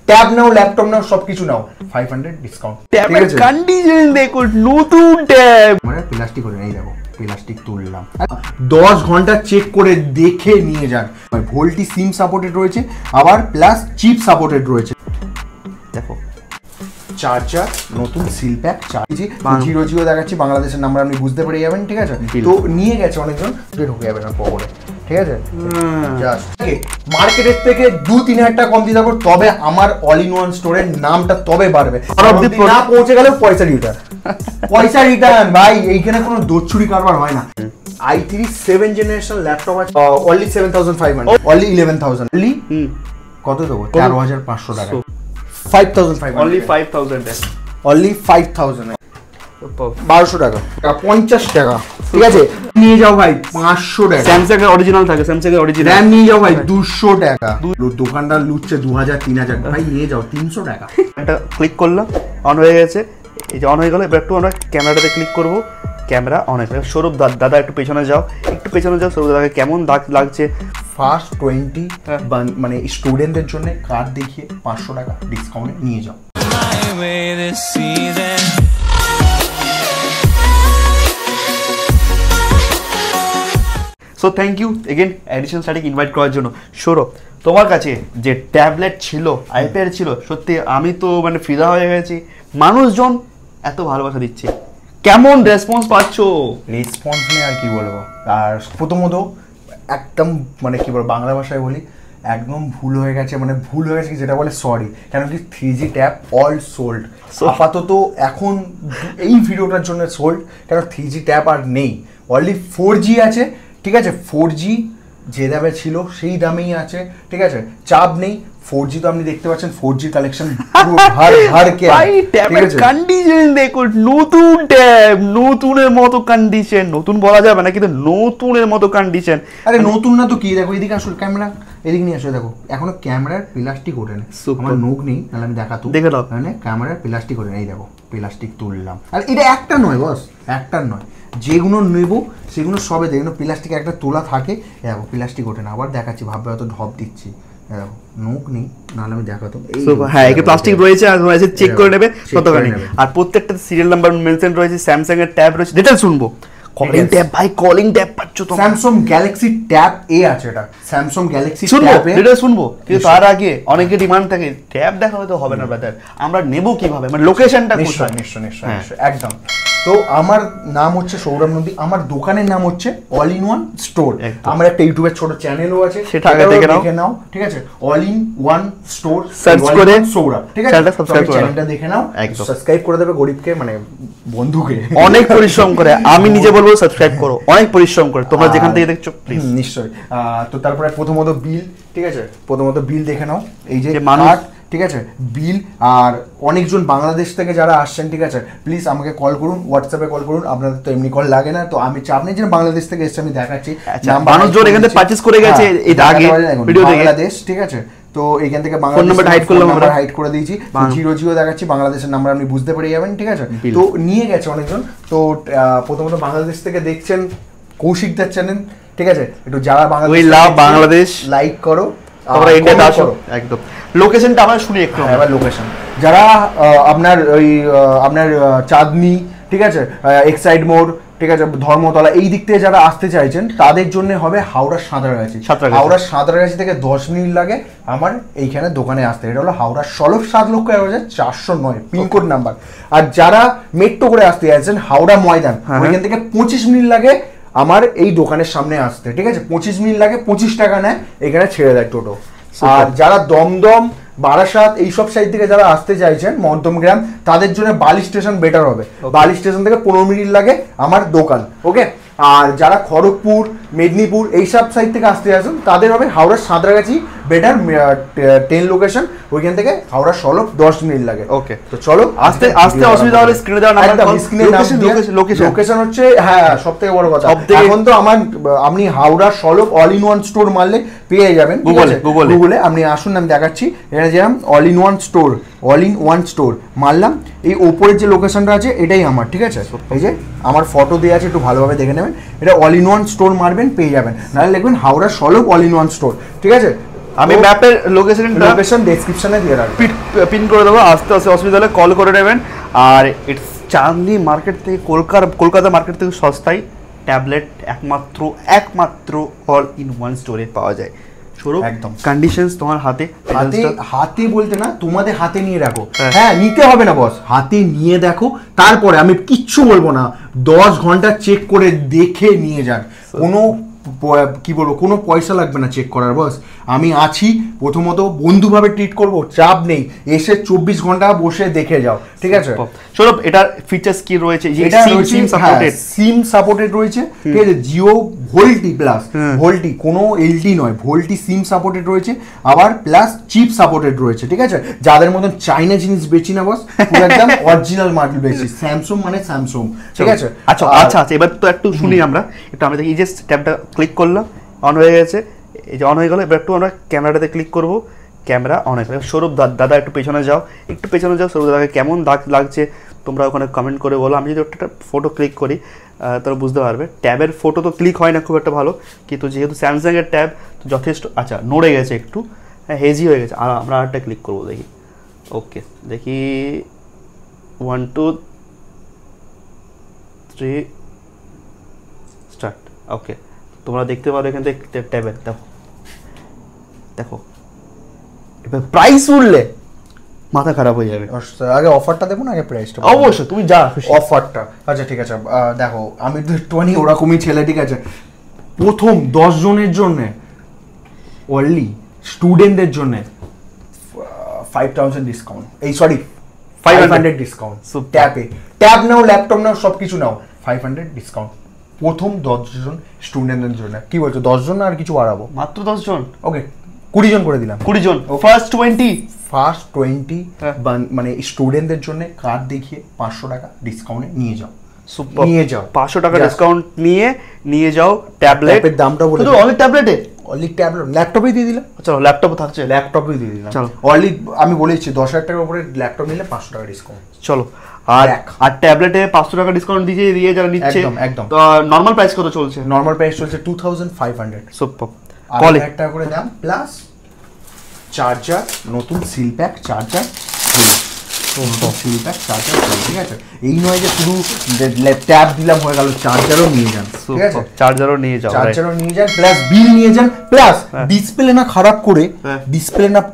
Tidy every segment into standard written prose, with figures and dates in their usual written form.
Tab নাও, laptop নাও, সবকিছু নাও, 500 discount. ট্যাবের condition দেখো, নতুন ট্যাব, মানে প্লাস্টিক করে নেই, দেখো প্লাস্টিক তুললাম, 10 ঘন্টা চেক করে দেখে নিয়ে যান। ভোল্টি সিম সাপোর্টেড রয়েছে, আবার প্লাস চিপ সাপোর্টেড রয়েছে। দেখো চার্জার নতুন সিল প্যাক, 0 দেখাচ্ছি, বাংলাদেশের নাম্বার আপনি বুঝতে পেরে যাবেন, ঠিক আছে? তো নিয়ে গেছে অনেকজন, ঢুকে যাবে না পকেটে, ঠিক আছে? মার্কেটের থেকে 2-3 হাজার টাকা কম দিয়ে যাবো, তবে আমার অল ইন ওয়ান স্টোরের নামটা তবে বাড়বে। না পৌঁছে গেলেও পয়সা রিটার্ন, পয়সা রিটার্ন ভাই, এইখানে কোনো দোচ্ছুরি কারবার হয় না। i3 7th জেনারেশন ল্যাপটপ আছে, অনলি 7500, অনলি 11000, অনলি কত দেবো? 13500 টাকা, 5500, অনলি 5000 টাকা, অনলি 5000, 1200 টাকা, 50 টাকা, ঠিক আছে? নিয়ে যাও ভাই 500 টাকা। স্যামসাং এর অরিজিনাল থাকে, স্যামসাং এর অরিজিনাল র‍্যাম নিয়ে যাও ভাই 200 টাকা। দোকানদার লুটছে 2000-3000, ভাই নিয়ে যাও 300 টাকা। এটা ক্লিক করলাম, অন হয়ে গেছে, এই যে অন হয়ে গেল। এবার একটু আমরা ক্যামেরাটাতে ক্লিক করব, ক্যামেরা অন হয়ে গেছে। সৌরভ দাদা একটু পেছনে যাও, একটু পেছনে যাও, সৌরভ দাদাকে কেমন লাগছে? ফার্স্ট 20 মানে স্টুডেন্টদের জন্য কার্ড দেখিয়ে 500 টাকা ডিসকাউন্টে নিয়ে যাও। So thank you again edition স্টাডিকে ইনভাইট করার জন্য। সৌরভ, তোমার কাছে যে ট্যাবলেট ছিল, আইপ্যাড ছিল, সত্যি আমি তো মানে ফিদা হয়ে গেছি। মানুষজন এত ভালোবাসা দিচ্ছে, কেমন রেসপন্স পাচ্ছ? রেসপন্স নিয়ে আর কি বলবো, আর প্রথমত একদম মানে কি বলবো, বাংলা ভাষায় বলি, একদম ভুল হয়ে গেছে, মানে ভুল হয়ে গেছে যেটা বলে সরি, কেন কি 3G ট্যাব অল সোল্ড আপাতত এখন এই ভিডিওটার জন্য সোল্ড, কেন 3G ট্যাব আর নেই, অনলি 4G আছে, ঠিক আছে? 4G যে দামে ছিল সেই দামেই আছে, ঠিক আছে? চাপ নেই। 4G তো আপনি দেখতে পাচ্ছেন, 4G কালেকশন পুরো ভার কে, ঠিক আছে? কন্ডিশন দেখো, নতুন ট্যাব, নতুনের মতো কন্ডিশন, নতুন বলা যাবে না কিন্তু নতুনের মতো কন্ডিশন। আরে নতুন না তো কি, দেখো এদিকে আসলে ক্যামেরা, এদিকে নিয়ে আসো, দেখো এখনো ক্যামেরার প্লাস্টিক ওঠে না, আমার নখ নেই, তাহলে আমি দেখাতো, দেখে দাও, মানে ক্যামেরার প্লাস্টিক ওঠে না, এই দেখো প্লাস্টিক তুললাম। আর এটা একটা নয় বস, একটা নয়, যেগুলো নেব সেগুলো সবে যেগুলো প্লাস্টিক একটা তোলা থাকে, দেখো প্লাস্টিক ওঠে না। আবার দেখাচ্ছি, ভাববে হয়তো ঢপ দিচ্ছি, দেখো নখ নেই, নাহলে আমি দেখাতো। হ্যাঁ, একে প্লাস্টিক রয়েছে, আর রয়েছে চেক করে নেবে কতখানি, আর প্রত্যেকটা সিরিয়াল নাম্বার মেনশন রয়েছে, স্যামসাং এর ট্যাব রয়েছে, ডিটেইলস শুনবো। কলিং ট্যাব ভাই, কলিং ট্যাব পাচ্ছ তো, স্যামসাং গ্যালাক্সি ট্যাব এ আছে, এটা স্যামসাং গ্যালাক্সি ট্যাব এ, ডিটেইলস শুনবো। কিন্তু তার আগে অনেকে ডিমান্ড থাকে, ট্যাব দেখা হয়তো হবে না ব্রাদার, আমরা নেব কিভাবে, মানে লোকেশনটা কোথায়? নিশ্চয় একদম। তো আমার নাম হচ্ছে সৌরভ নন্দী, আমার দোকানের নাম হচ্ছে অল ইন ওয়ান স্টোর। আমার একটা ইউটিউবের ছোট চ্যানেলও আছে, সেটা আগে দেখে নাও, ঠিক আছে? All in one store search করে সৌরভ, ঠিক আছে? চ্যানেলটা দেখে নাও, সাবস্ক্রাইব করে দেবে, গরিবকে মানে বন্ধুকে অনেক পরিশ্রম করে, আমি নিজে বলবো সাবস্ক্রাইব করো, অনেক পরিশ্রম করে, তোমরা যেখান থেকে দেখছো প্লিজ। নিশ্চয়ই। তো তারপরে প্রথমত বিল, ঠিক আছে? প্রথমত বিল দেখে নাও, এই যে মানুষ, ঠিক আছে? বিল। আর অনেকজন বাংলাদেশ থেকে যারা আসছেন, ঠিক আছে, প্লিজ আমাকে কল করুন, হোয়াটসঅ্যাপে কল করুন, আপনাদের তো এমনি কল লাগে না, তো আমি চাপ নেই যে বাংলাদেশ থেকে এসে আমি দেখাচ্ছি, মানুষজন এখান থেকে পারচেজ করে গেছে এটা আগে ভিডিও দেখে, বাংলাদেশ, ঠিক আছে? তো এইখান থেকে বাংলাদেশ নাম্বার হাইড করলাম, আমরা হাইড করে দিয়েছি, 0 দেখাচ্ছি, বাংলাদেশের নাম্বার আপনি বুঝতে পেরে যাবেন, ঠিক আছে? তো নিয়ে গেছে অনেকজন। তো প্রথমত বাংলাদেশ থেকে দেখছেন কৌশিকদার চ্যানেল, ঠিক আছে? একটু যারা বাংলাদেশ লাইক করো, তোমরা ইন্ডিয়াতে আসো, একদম লোকেশনটা আমরা শুনি একটু। এবার লোকেশন, যারা আপনার ওই আপনার চাঁদনি, ঠিক আছে, এক্সাইড মোড়, ঠিক আছে, ধর্মতলা, এই দিক থেকে যারা আসতে চাইছেন তাদের জন্য হবে হাওড়ার সাঁতরাগাছি। হাওড়ার সাঁতরাগাছি থেকে 10 মিনিট লাগে আমার এইখানে দোকানে আসতে। এটা হলো হাওড়ার 7,01,409 পিনকোড নাম্বার। আর যারা মেট্রো করে আসতে চাইছেন হাওড়া ময়দান, ওইখান থেকে 25 মিনিট লাগে আমার এই দোকানের সামনে আসতে, ঠিক আছে? 25 মিনিট লাগে, 25 টাকা নেয়, এখানে ছেড়ে দেয় টোটো। আর যারা দমদম, বারাসাত এইসব সাইড থেকে যারা আসতে চাইছেন, মধ্যমগ্রাম, তাদের জন্য বালি স্টেশন বেটার হবে। বালি স্টেশন থেকে 15 মিনিট লাগে আমার দোকান, ওকে? আর যারা খড়গপুর, মেদিনীপুর এইসব সাইড থেকে আসতে আসেন তাদের হবে হাওড়ার সাঁতরাগাছি বেটার ট্রেন লোকেশন, ওইখান থেকে হাওড়া সলভ 10 মিনিট লাগে, ওকে? তো চলো আস্তে আস্তে, অসুবিধা হলে স্ক্রিনে দেওয়া নাম্বার, লোকেশন হচ্ছে, হ্যাঁ সবথেকে বড় কথা, এখন তো আমার আপনি Howrah solve all in one store মারলে পেয়ে যাবেন গুগলে। আপনি আসুন, আমি দেখাচ্ছি, এটা যেরকম all in one store, all in one store মারলাম, এই ওপরের যে লোকেশনটা আছে এটাই আমার, ঠিক আছে? এই যে আমার ফটো দেওয়া আছে, একটু ভালোভাবে দেখে নেবেন। এটা অল ইন ওয়ান স্টোর মারবেন, পেয়ে যাবেন, নাহলে লিখবেন Howrah solve all in one store, ঠিক আছে? আমি ম্যাপের লোকেশন ডেসক্রিপশনে দিয়ে রাখবো, পিন করে দেবো, আস্তে আস্তে অসুবিধা হলে কল করে নেবেন। আর ইটস চাঁদনি মার্কেট থেকে কলকাতা মার্কেট থেকে সস্তায় ট্যাবলেট একমাত্র অল ইন ওয়ান স্টোরে পাওয়া যায়। একদম কন্ডিশনস তোমার হাতে বলতে না, তোমাদের হাতে নিয়ে রাখো। হ্যাঁ নিতে হবে না বস, হাতে নিয়ে দেখো, তারপরে আমি কিচ্ছু বলবো না, 10 ঘন্টা চেক করে দেখে নিয়ে যান। কোনো কি বলবো, কোনো পয়সা লাগবে না চেক করার বস। আমি আছি, প্রথমত বন্ধুভাবে ট্রিট করবো, চাপ নেই, এসে 24 ঘন্টা বসে দেখে যাও, ঠিক আছে? সৌরভ এটার ফিচার্স কি রয়েছে? সিম সাপোর্টেড রয়েছে, ঠিক আছে? জিও ভোল্টি প্লাস ভোল্টি, কোনো এলটি নয়, ভোল্টি সিম সাপোর্টেড রয়েছে, আবার প্লাস চিপ সাপোর্টেড রয়েছে, ঠিক আছে? যাদের মতন চাইনা জিনিস বেচি না বস, পুরো একদম অরিজিনাল মার্কেট বেচি, স্যামসাং মানে স্যামসাং, ঠিক আছে? আচ্ছা এবার তো একটু শুনি আমরা, একটু আমরা দেখি, এই যে ট্যাবটা ক্লিক করলাম, অন হয়ে গেছে, এই যে অন হয়ে গেল। এবার একটু আমরা ক্যামেরাটাতে ক্লিক করব, ক্যামেরা অন হয়ে গেল। সৌরভ দাদা একটু পেছনে যাও, সৌরভ দাদাকে কেমন লাগছে তোমরা ওখানে কমেন্ট করে বলো। আমি যদি একটা ফটো ক্লিক করি তারা বুঝতে পারবে। ট্যাবের ফটো তো ক্লিক হয় না খুব একটা ভালো, কিন্তু যেহেতু স্যামসাংয়ের ট্যাব তো যথেষ্ট, আচ্ছা নড়ে গেছে একটু, হ্যাঁ হেজি হয়ে গেছে। আর আমরা আরেকটা ক্লিক করবো, দেখি, ওকে দেখি 1 2 3 স্টার্ট। ওকে তোমরা দেখতে পারো এখান থেকে ট্যাবের, দেখো এবার প্রাইস উঠলে মাথা খারাপ হয়ে যাবে। আগে অফারটা দেবো না, আগে প্রাইসটা? অবশ্যই তুমি যা অফারটা। আচ্ছা ঠিক আছে, দেখো আমি তো একটুখানি ওরকমই ছেলে, ঠিক আছে? প্রথম 10 জনের জন্য, অনলি স্টুডেন্টদের জন্য 5000 ডিসকাউন্ট, এই সরি 500 ডিসকাউন্ট। ট্যাব নাও, ল্যাপটপ নাও, সব কিছু নাও, 500 ডিসকাউন্ট প্রথম 10 জন স্টুডেন্টদের জন্য। কি বলছো, 10 জন আর কিছু বাড়াবো? মাত্র 10 জন, ওকে 20 জন করে দিলাম। 20 জন, ফার্স্ট 20 মানে স্টুডেন্টদের জন্য কার্ড দেখিয়ে 500 টাকা ডিসকাউন্টে নিয়ে যাও, নিয়ে যাও 500 টাকা ডিসকাউন্ট নিয়ে যাও। ট্যাবলেটের দামটা বলে দাও। অনলি ট্যাবলেট, ল্যাপটপে দিয়ে দিলাম। চলো ল্যাপটপ থাকছে, ল্যাপটপে দিয়ে দিলাম। চলো অনলি আমি বলেছি 10,000 টাকার উপরে ল্যাপটপ নিলে 500 টাকা ডিসকাউন্ট। চলো আর ট্যাবলেটে 500 টাকা ডিসকাউন্ট দিয়ে যারা নিচ্ছে, একদম। তো নরমাল প্রাইস কত চলছে? নরমাল প্রাইস চলছে 2500। সুপার। কলে 1 টাকা করে দাম, প্লাস চার্জার, নতুন সিল প্যাক চার্জার, ঠিক আছে? এই নয় যে শুধু ট্যাব দিলাম হয়ে গেল, চার্জারও নিয়ে যান, ঠিক আছে? চার্জারও নিয়ে যান, প্লাস বিল নিয়ে যান, প্লাস ডিসপ্লে না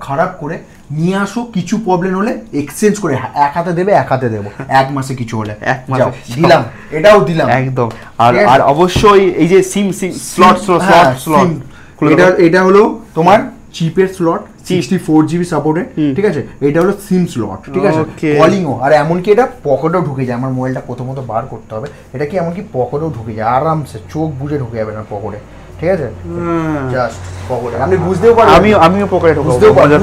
খারাপ করে নিয়ে আসো। কিছু প্রবলেম হলে এক্সচেঞ্জ করে এক হাতে দেবে, এক হাতে দেবো, 1 মাসে কিছু হলে 1 মাসে দিলাম, এটাও দিলাম একদম। আর অবশ্যই এই যে সিম স্লট, এটা হলো তোমার চিপের স্লট, 64 জিবি সাপোর্টেড, ঠিক আছে? এটা হলো সিম স্লট, ঠিক আছে? কলিংও, আর এমনকি এটা পকেটেও ঢুকে যায়। আমার মোবাইলটা প্রথমত বার করতে হবে, এটা কি এমনকি পকেটেও ঢুকে যায় আরামসে, চোখ বুঝে ঢুকে যাবে না পকেটে, ঠিক আছে? জাস্ট পকেটে আপনি বুঝতেও পারবেন, আমিও পকেটে ঢুকাবো,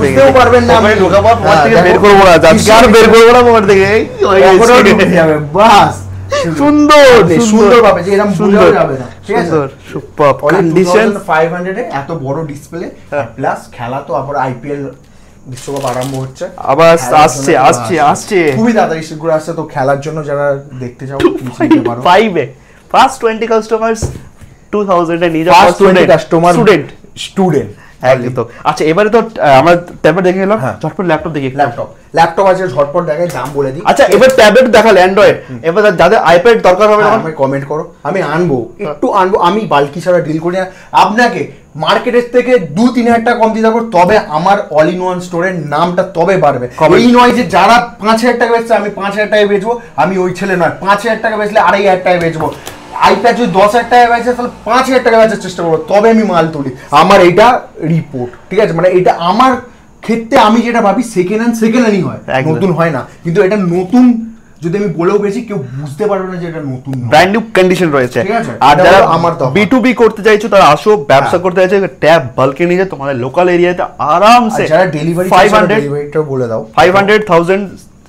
বুঝতেও পারবেন না, আমি ঢুকাবো পকেট থেকে, বের করব না, আজকে আর বের করব না পকেট থেকে, এই পকেটে ঢুকে যাবে, বাস সুন্দর ভাবে, যে এরকম বুঝাও যাবে না, ঠিক আছে? সুপার কন্ডিশন, 500 এ এত বড় ডিসপ্লে, প্লাস খেলা তো আবার আইপিএল বিশ্বকাপ আরম্ভ হচ্ছে, আবার আসছে খুবই তাড়াতাড়ি শীঘ্র আসছে। তো খেলার জন্য যারা দেখতে চাও নিতে পারো। 5 এ ফার্স্ট 20 কাস্টমার্স 2000 এ নিয়ে যাও, ফার্স্ট 20 কাস্টমার স্টুডেন্ট একদম। আচ্ছা এবারে তো আমরা ট্যাবলেট দেখে নিলাম, ঝটপট ল্যাপটপ দেখি। ল্যাপটপ আছে, ঝটপট দেখাই, দাম বলে দিই। আচ্ছা এবার ট্যাবলেট দেখালে অ্যান্ড্রয়েড, এবার যাদের আইপ্যাড দরকার হবে আমাকে কমেন্ট করো, আমি আনবো, আমি বাল্কি ছাড়া ডিল করি না। আপনাকে মার্কেটের থেকে 2-3 টাকা কম দিতে পারবো, তবে আমার অল ইন ওয়ান স্টোরের নামটা তবে বাড়বে। এই নয় যে যারা 5000 টাকা বেচছে আমি 5000 টাকায় বেচবো, আমি ওই ছেলে নয়। 5000 টাকা বেচলে 2500 টাকায় বেচবো। আইপ্যাড যদি 10,000 টাকা বেচে তাহলে 5000 টাকা বেচার চেষ্টা করবো, তবে আমি মাল তুলি। আমার এটা রিপোর্ট, ঠিক আছে? মানে এটা আমার ক্ষেত্রে আমি যেটা ভাবি সেকেন্ড হ্যান্ডই হয়, নতুন হয় না। কিন্তু এটা নতুন যদি আমি বলেও পেয়েছি, কেউ বুঝতে পারবে না যে এটা নতুন, ব্র্যান্ড নিউ কন্ডিশন রয়েছে। আর যারা আমার B2B করতে চাইছো তারা আসো, ব্যবসা করতে চাইছো, ট্যাব বাল্কে নিয়ে যাও তোমাদের লোকাল এরিয়াতে আরামসে। যারা ডেলিভারি 500 বলে দাও, 500,000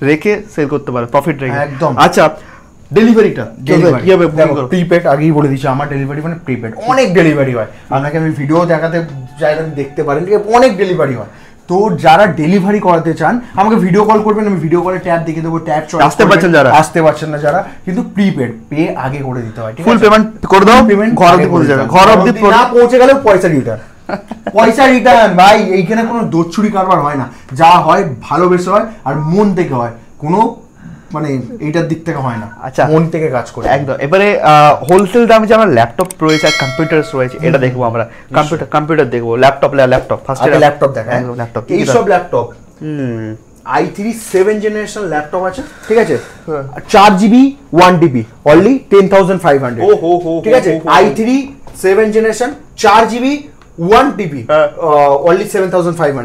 রেখে সেল করতে পারে, প্রফিট রেখে একদম। আচ্ছা ডেলিভারিটা কিভাবে প্রিপেড, আগেই বলে দিচ্ছি, আমার ডেলিভারি মানে প্রিপেড, অনেক ডেলিভারি হয়। আপনাকে আমি ভিডিও দেখাতে চাইলে দেখতে পারেন, অনেক ডেলিভারি হয়। তো যারা ডেলিভারি করাতে চান আমাকে ভিডিও কল করবেন, আমি ভিডিও কলে ট্যাব দেখে দেবো, ট্যাব আসতে পারছেন না যারা, কিন্তু প্রিপেড পে আগে করে দিতে হয়, ফুল পেমেন্ট করে দাও, পেমেন্ট ঘর অবধি পৌঁছে যাবে, ঘর অবধি না পৌঁছে গেলেও পয়সা রিটার্ন, পয়সা রিটার্ন ভাই, এইখানে কোনো দোচুরি কারবার হয় না, যা হয় ভালোবেসে হয় আর মন থেকে হয়, কোনো মানে এইটার দিক থেকে হয় না, আচ্ছা মন থেকে কাজ করে একদম। এবারে হোলসেল দামে যে আমরা ল্যাপটপ রয়েছে আর কম্পিউটার রয়েছে, এটা দেখবো আমরা। কম্পিউটার দেখবো, ল্যাপটপ ফার্স্ট ল্যাপটপ দেখা, ল্যাপটপ এইসব ল্যাপটপ i3 7 জেনারেশন ল্যাপটপ আছে, ঠিক আছে, 4GB 1TB অনলি 10,500, ঠিক আছে, i3 7 generation 4GB 1TB only 7,500,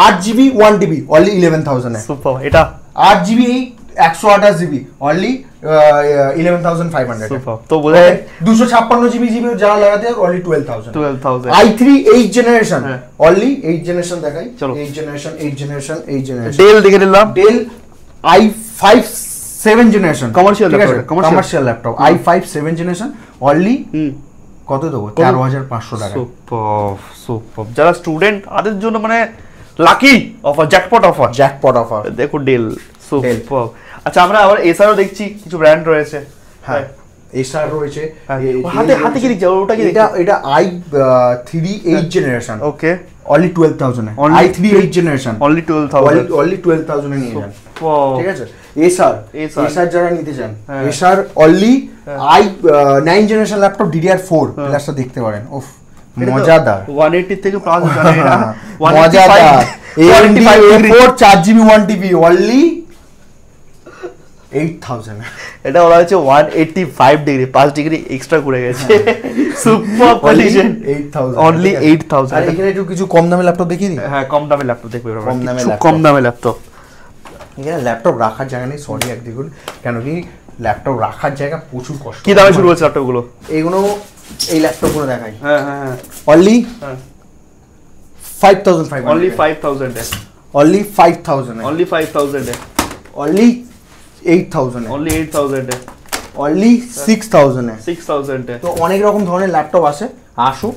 8GB 1TB only 11,000 super. এটা 8GB 128GB অনলি 11,500, সুপার। তো বোঝায় 256GB যারা লাগাতে only 12,000, i3 8 generation only 8 generation দেখাই, 8 জেনারেশন ডেল দেখে নিলাম, Dell i5 7 generation commercial laptop i5 7 generation only কত দেবো, 13,500 টাকা। সুপার। যারা স্টুডেন্ট তাদের জন্য মানে লাকি অফার, জ্যাকপট অফার। দেখো ডেল, সুপার। আচ্ছা আমরা আবার এসআরও দেখছি, কিছু ব্র্যান্ড রয়েছে। হ্যাঁ এসআর রয়েছে, হাতে কি দেখছি, ওটা কি? এটা i3 8 জেনারেশন, ওকে, অনলি 12,000 i3 8 জেনারেশন অনলি 12,000 এ নিয়ে যান, ঠিক আছে। এসআর যারা নিতে চান, SR only i9 generation laptop DDR4 প্লাসটা দেখতে পারেন, ওফ মজাদার, 180 থেকে প্লাস জানে না, মজাদার। AMD A4 4GB 1TB only 8,000, এটা বলা হচ্ছে 185 ডিগ্রি, 5 ডিগ্রি এক্সট্রা করে গেছে, সুপার কন্ডিশন, 8,000 অনলি 8,000। আর এখানে একটু কিছু কম দামে ল্যাপটপ দেখিয়ে দিই। হ্যাঁ কম দামে ল্যাপটপ দেখবে, কম দামে ল্যাপটপ। এখানে ল্যাপটপ রাখার জায়গা নেই, সরি এক দেখুন, কেন কি ল্যাপটপ রাখার জায়গা প্রচুর কষ্ট। কি দামে শুরু হচ্ছে ল্যাপটপ গুলো? এইগুলো এই ল্যাপটপ গুলো দেখাই, হ্যাঁ অনলি 5,500, অনলি 5,000 এ, অনলি 5,000 এ, অনলি 5,000 এ, অনলি 8,000 এ, অনলি 8,000 এ, অনলি 6,000 এ, 6,000 এ। তো অনেক রকম ধরনের ল্যাপটপ আছে, আসো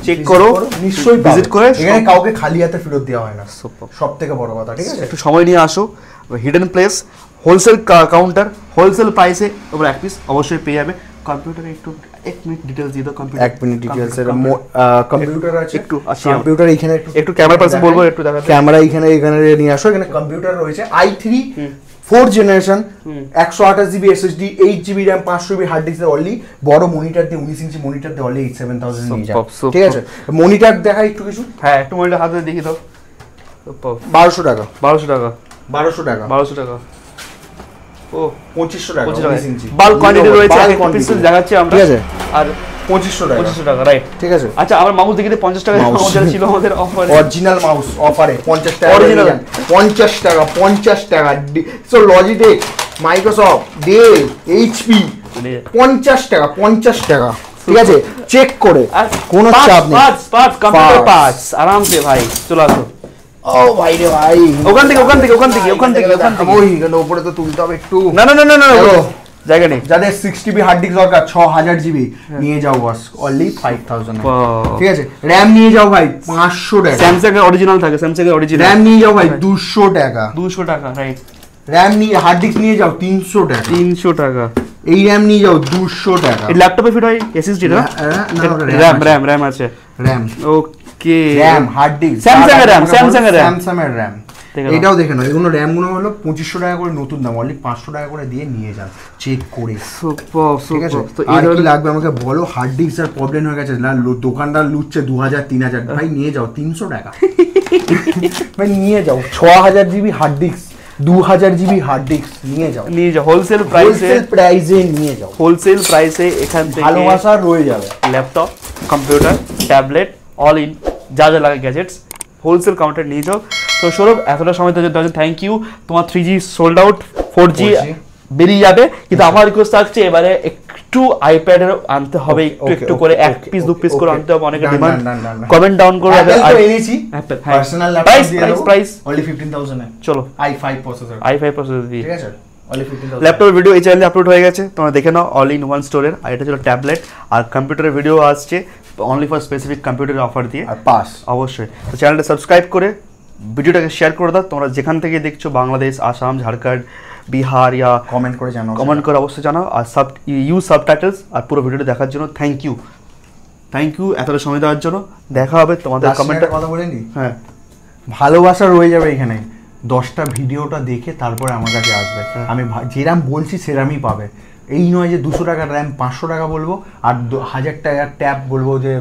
চেক করো, নিশ্চয়ই ভিজিট করে। এখানে কাউকে খালি হাতে ফেরত দেওয়া হয় না, সব থেকে বড় কথা, ঠিক আছে। একটু সময় নিয়ে আসো, hidden place, wholesale counter, wholesale প্রাইসে তোমরা এক পিস অবশ্যই পেয়ে যাবে। কম্পিউটারে একটু 1 মিনিট ডিটেইলস দিয়ে দাও। কম্পিউটার 1 মিনিট ডিটেইলস এর কম্পিউটার আছে, একটু আসি, কম্পিউটার এখানে একটু ক্যামেরা পাশে বলবো, একটু দেখাতে। ক্যামেরা এখানে নিয়ে আসো। এখানে কম্পিউটার রয়েছে i3 4 generation 128GB SSD 8GB RAM 500GB hard disk, only বড় মনিটর দিয়ে 19 ইঞ্চি মনিটর দিয়ে অনলি 7,000 নিয়ে যাও, ঠিক আছে। মনিটর দেখাই একটু কিছু, হ্যাঁ একটু মনিটর হাতে দেখি দাও। 1200 টাকা, 1200 টাকা, 1200 টাকা, 1200 টাকা, ও 2500 টাকা, 19 ইঞ্চি বাল্ক কোয়ান্টিটি রয়েছে, এক পিস দেখাচ্ছি আমরা, ঠিক আছে। আর 2500 টাকা, 2500 টাকা, রাইট, ঠিক আছে। আচ্ছা আমার মাউস দেখি 50 টাকা মাউস ছিল আমাদের অফারে, অরিজিনাল মাউস অফারে 50 টাকা, অরিজিনাল 50 টাকা, 50 টাকা। So Logitech, Microsoft, Dell, HP 50 টাকা, 50 টাকা, ঠিক আছে। চেক করে কোনো চাপ নেই, পার্টস কম্পিউটার পার্টস আরামসে ভাই চলে আসো। ও ভাই রে ভাই, ওখান থেকে ওই গেল উপরে তো তুলতে হবে একটু, না জায়গা নেই। যাদের 6GB হার্ড ডিস্ক দরকার 6000GB নিয়ে যাও বস, অনলি 5,000, ঠিক আছে। র‍্যাম নিয়ে যাও ভাই 500 টাকা, স্যামসাং এর অরিজিনাল থাকে, স্যামসাং এর অরিজিনাল। র‍্যাম নিয়ে যাও ভাই 200 টাকা, 200 টাকা, রাইট। র‍্যাম নিয়ে হার্ড ডিস্ক নিয়ে যাও 300 টাকা, 300 টাকা। এই র‍্যাম নিয়ে যাও 200 টাকা। এই ল্যাপটপে ফিট হয় এসএসডি না? র‍্যাম আছে, র‍্যাম, ওকে। র‍্যাম হার্ড ডিস্ক স্যামসাং এর র‍্যাম, স্যামসাং এর র‍্যাম। এটাও দেখে নাও, এগুলো র‍্যাম গুলো হলো 2500 টাকা করে নতুন দাম, অনলি 500 টাকা করে দিয়ে নিয়ে যান, চেক করে। সুপার, ঠিক আছে। তো আর কি লাগবে আমাকে বলো? হার্ড ডিস্ক এর প্রবলেম হয়ে গেছে না, দোকানদার লুটছে 2000 3000, ভাই নিয়ে যাও 300 টাকা, ভাই নিয়ে যাও 6000GB hard disk, 2000GB hard disk নিয়ে যাও, হোলসেল প্রাইসে নিয়ে যাও, হোলসেল প্রাইসে। এখান থেকে ভালোবাসা রয়ে যাবে। Laptop, computer, tablet, all in যা যা লাগে গ্যাজেটস, হোলসেল কাউন্টার নিয়ে যাও। তো সৌরভ এতটা সময় দেওয়ার জন্য থ্যাংক ইউ। তোমার 3G সোল্ড আউট, 4G বেরিয়ে যাবে, কিন্তু আমার রিকোয়েস্ট থাকছে এবারে একটু আইপ্যাডের আনতে হবে, একটু করে 1 পিস 2 পিস করে আনতে হবে, অনেক ডিমান্ড। কমেন্ট ডাউন করে দেবে। আর এনেছি পার্সোনাল ল্যাপটপ, প্রাইস অনলি 15,000 এ। চলো i5 প্রসেসর, দিয়ে, ঠিক আছে। ল্যাপটপের ভিডিও এই চ্যানেলে আপলোড হয়ে গেছে, তোমরা দেখে নাও, অল ইন ওয়ান স্টোরের। আর এটা ছিল ট্যাবলেট, আর কম্পিউটারের ভিডিও আসছে অনলি ফর স্পেসিফিক কম্পিউটারের অফার দিয়ে, আর পাস অবশ্যই। তো চ্যানেলটা সাবস্ক্রাইব করে ভিডিওটাকে শেয়ার করে দাও। তোমরা যেখান থেকে দেখছো, বাংলাদেশ, আসাম, ঝাড়খণ্ড, বিহার, ইয়া কমেন্ট করে অবশ্যই জানাও। আর ইউজ সাবটাইটেলস। আর পুরো ভিডিওটা দেখার জন্য থ্যাংক ইউ। থ্যাংক ইউ এতটা সময় দেওয়ার জন্য। দেখা হবে তোমাদের কমেন্টে। কথা বলে নি, হ্যাঁ, ভালোবাসা রয়ে যাবে এখানে। 10টা ভিডিওটা দেখে তারপরে আমার কাছে আসবে, আমি যেরাম বলছি সেরামই পাবে। এই নয় যে 200 টাকা র্যাম 500 টাকা বলবো আর 1000 টাকার ট্যাব বলবো যে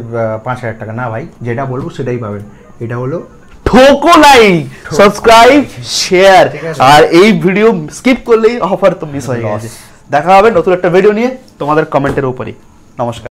5000 টাকা, না ভাই, যেটা বলবো সেটাই পাবেন। এটা হলো ঠোকো লাইক, সাবস্ক্রাইব, শেয়ার, আর এই ভিডিও স্কিপ করলেই অফার তো মিস হয়ে গেছে। দেখা হবে নতুন একটা ভিডিও নিয়ে তোমাদের কমেন্টের উপরেই। নমস্কার।